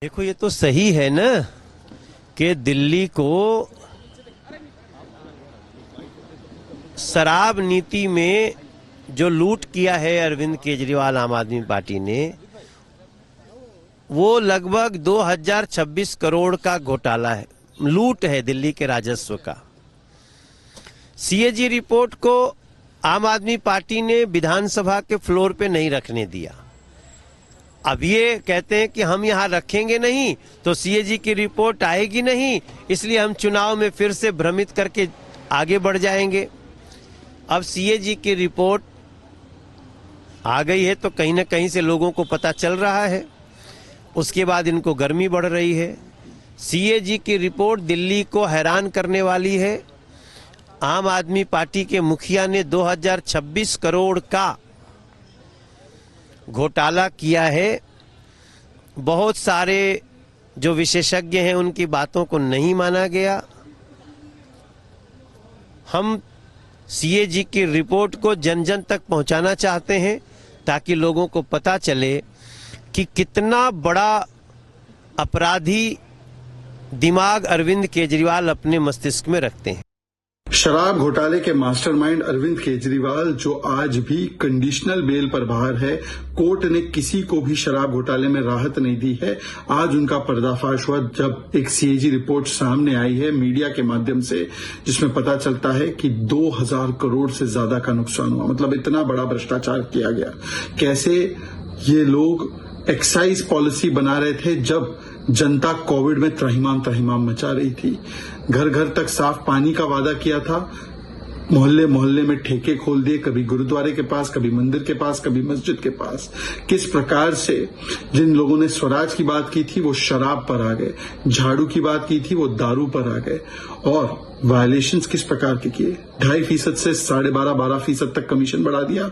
देखो, ये तो सही है ना कि दिल्ली को शराब नीति में जो लूट किया है अरविंद केजरीवाल आम आदमी पार्टी ने, वो लगभग 2026 करोड़ का घोटाला है, लूट है दिल्ली के राजस्व का। सीएजी रिपोर्ट को आम आदमी पार्टी ने विधानसभा के फ्लोर पे नहीं रखने दिया। अब ये कहते हैं कि हम यहां रखेंगे नहीं तो सीएजी की रिपोर्ट आएगी नहीं, इसलिए हम चुनाव में फिर से भ्रमित करके आगे बढ़ जाएंगे। अब सीएजी की रिपोर्ट आ गई है तो कहीं ना कहीं से लोगों को पता चल रहा है, उसके बाद इनको गर्मी बढ़ रही है। सीएजी की रिपोर्ट दिल्ली को हैरान करने वाली है। आम आदमी पार्टी के मुखिया ने 2026 करोड़ का घोटाला किया है। बहुत सारे जो विशेषज्ञ हैं उनकी बातों को नहीं माना गया। हम सीएजी की रिपोर्ट को जन जन तक पहुंचाना चाहते हैं ताकि लोगों को पता चले कि कितना बड़ा अपराधी दिमाग अरविंद केजरीवाल अपने मस्तिष्क में रखते हैं। शराब घोटाले के मास्टरमाइंड अरविंद केजरीवाल, जो आज भी कंडीशनल बेल पर बाहर है, कोर्ट ने किसी को भी शराब घोटाले में राहत नहीं दी है। आज उनका पर्दाफाश हुआ जब एक सीएजी रिपोर्ट सामने आई है मीडिया के माध्यम से, जिसमें पता चलता है कि 2000 करोड़ से ज्यादा का नुकसान हुआ। मतलब इतना बड़ा भ्रष्टाचार किया गया। कैसे ये लोग एक्साइज पॉलिसी बना रहे थे जब जनता कोविड में त्राहिमाम मचा रही थी। घर घर तक साफ पानी का वादा किया था, मोहल्ले मोहल्ले में ठेके खोल दिए, कभी गुरुद्वारे के पास, कभी मंदिर के पास, कभी मस्जिद के पास। किस प्रकार से जिन लोगों ने स्वराज की बात की थी वो शराब पर आ गए, झाड़ू की बात की थी वो दारू पर आ गए, और वायलेशंस किस प्रकार के किए। 2.5% से 12.5% तक कमीशन बढ़ा दिया,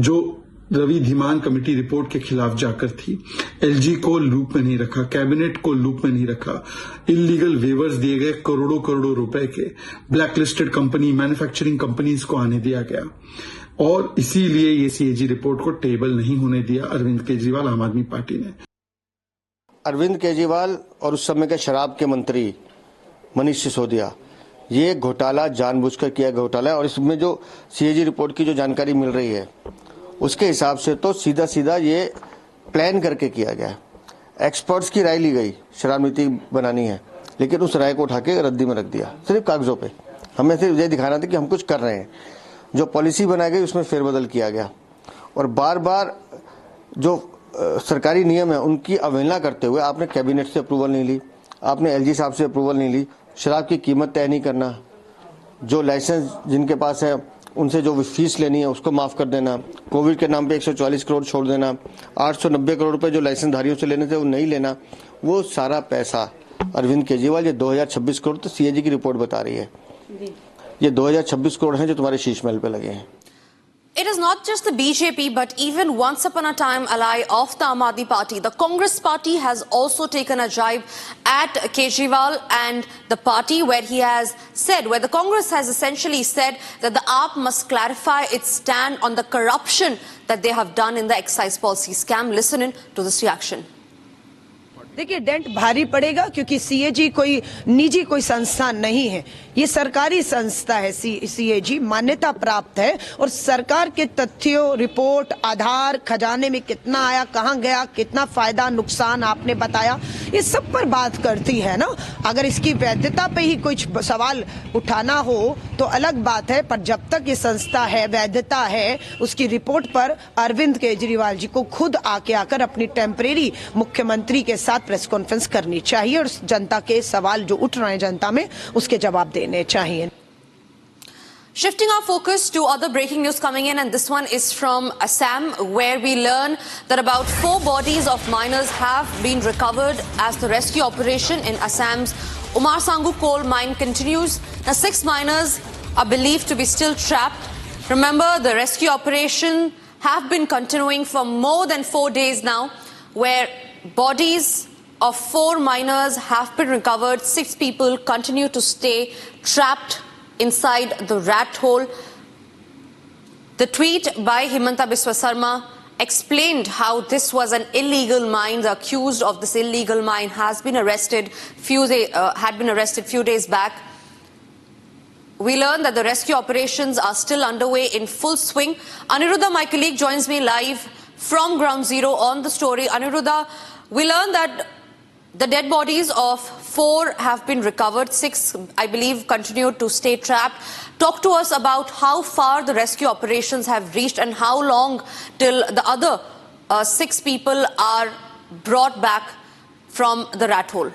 जो रवि धीमान कमेटी रिपोर्ट के खिलाफ जाकर थी। एलजी को लूप में नहीं रखा, कैबिनेट को लूप में नहीं रखा, इलीगल वेवर्स दिए गए करोड़ों करोड़ों रुपए के, ब्लैकलिस्टेड कंपनी, मैन्युफैक्चरिंग कंपनीज को आने दिया गया, और इसीलिए ये सीएजी रिपोर्ट को टेबल नहीं होने दिया अरविंद केजरीवाल आम आदमी पार्टी ने। अरविंद केजरीवाल और उस समय के शराब के मंत्री मनीष सिसोदिया, ये घोटाला जानबूझकर किया घोटाला है। और इसमें जो सीएजी रिपोर्ट की जो जानकारी मिल रही है उसके हिसाब से तो सीधा सीधा ये प्लान करके किया गया है। एक्सपर्ट्स की राय ली गई, शराब नीति बनानी है, लेकिन उस राय को उठा के रद्दी में रख दिया, सिर्फ कागजों पे। हमें सिर्फ ये दिखाना था कि हम कुछ कर रहे हैं। जो पॉलिसी बनाई गई उसमें फेरबदल किया गया, और बार बार जो सरकारी नियम है उनकी अवहेलना करते हुए आपने कैबिनेट से अप्रूवल नहीं ली, आपने एलजी साहब से अप्रूवल नहीं ली, शराब की कीमत तय नहीं करना, जो लाइसेंस जिनके पास है उनसे जो फीस लेनी है उसको माफ कर देना, कोविड के नाम पे 144 करोड़ छोड़ देना, 890 करोड़ रुपए जो लाइसेंस धारियों से लेने थे वो नहीं लेना, वो सारा पैसा अरविंद केजरीवाल, ये 2026 करोड़ तो सीएजी की रिपोर्ट बता रही है, ये 2026 करोड़ हैं जो तुम्हारे शीश महल पे लगे हैं। It is not just the BJP, but even once upon a time ally of the Aam Aadmi Party, the Congress Party has also taken a jibe at Kejriwal and the party, where he has said, where the Congress has essentially said that the AAP must clarify its stand on the corruption that they have done in the excise policy scam. Listen in to this reaction. देखिए, dent भारी पड़ेगा क्योंकि CAG कोई निजी कोई संस्था नहीं है, ये सरकारी संस्था है। सीएजी मान्यता प्राप्त है और सरकार के तथ्यों, रिपोर्ट, आधार, खजाने में कितना आया, कहां गया, कितना फायदा नुकसान आपने बताया, ये सब पर बात करती है ना। अगर इसकी वैधता पे ही कुछ सवाल उठाना हो तो अलग बात है, पर जब तक ये संस्था है, वैधता है, उसकी रिपोर्ट पर अरविंद केजरीवाल जी को खुद आकर अपनी टेम्परेरी मुख्यमंत्री के साथ प्रेस कॉन्फ्रेंस करनी चाहिए और जनता के सवाल जो उठ रहे हैं जनता में उसके जवाब देने चाहिए। Shifting our focus to other breaking news coming in, and this one is from Assam, where we learn that about 4 bodies of miners have been recovered as the rescue operation in Assam's Umar Sangu coal mine continues. Now 6 miners are believed to be still trapped. Remember, the rescue operation have been continuing for more than 4 days now, where bodies of 4 miners have been recovered. 6 people continue to stay trapped inside the rat hole. The tweet by Himanta Biswa Sarma explained how this was an illegal mine. The accused of this illegal mine has been arrested had been arrested few days back. We learned that the rescue operations are still underway in full swing. Aniruddha, my colleague, joins me live from Ground Zero on the story. Aniruddha, we learned that the dead bodies of 4 have been recovered. 6, I believe, continue to stay trapped. Talk to us about how far the rescue operations have reached and how long till the other 6 people are brought back from the rat hole.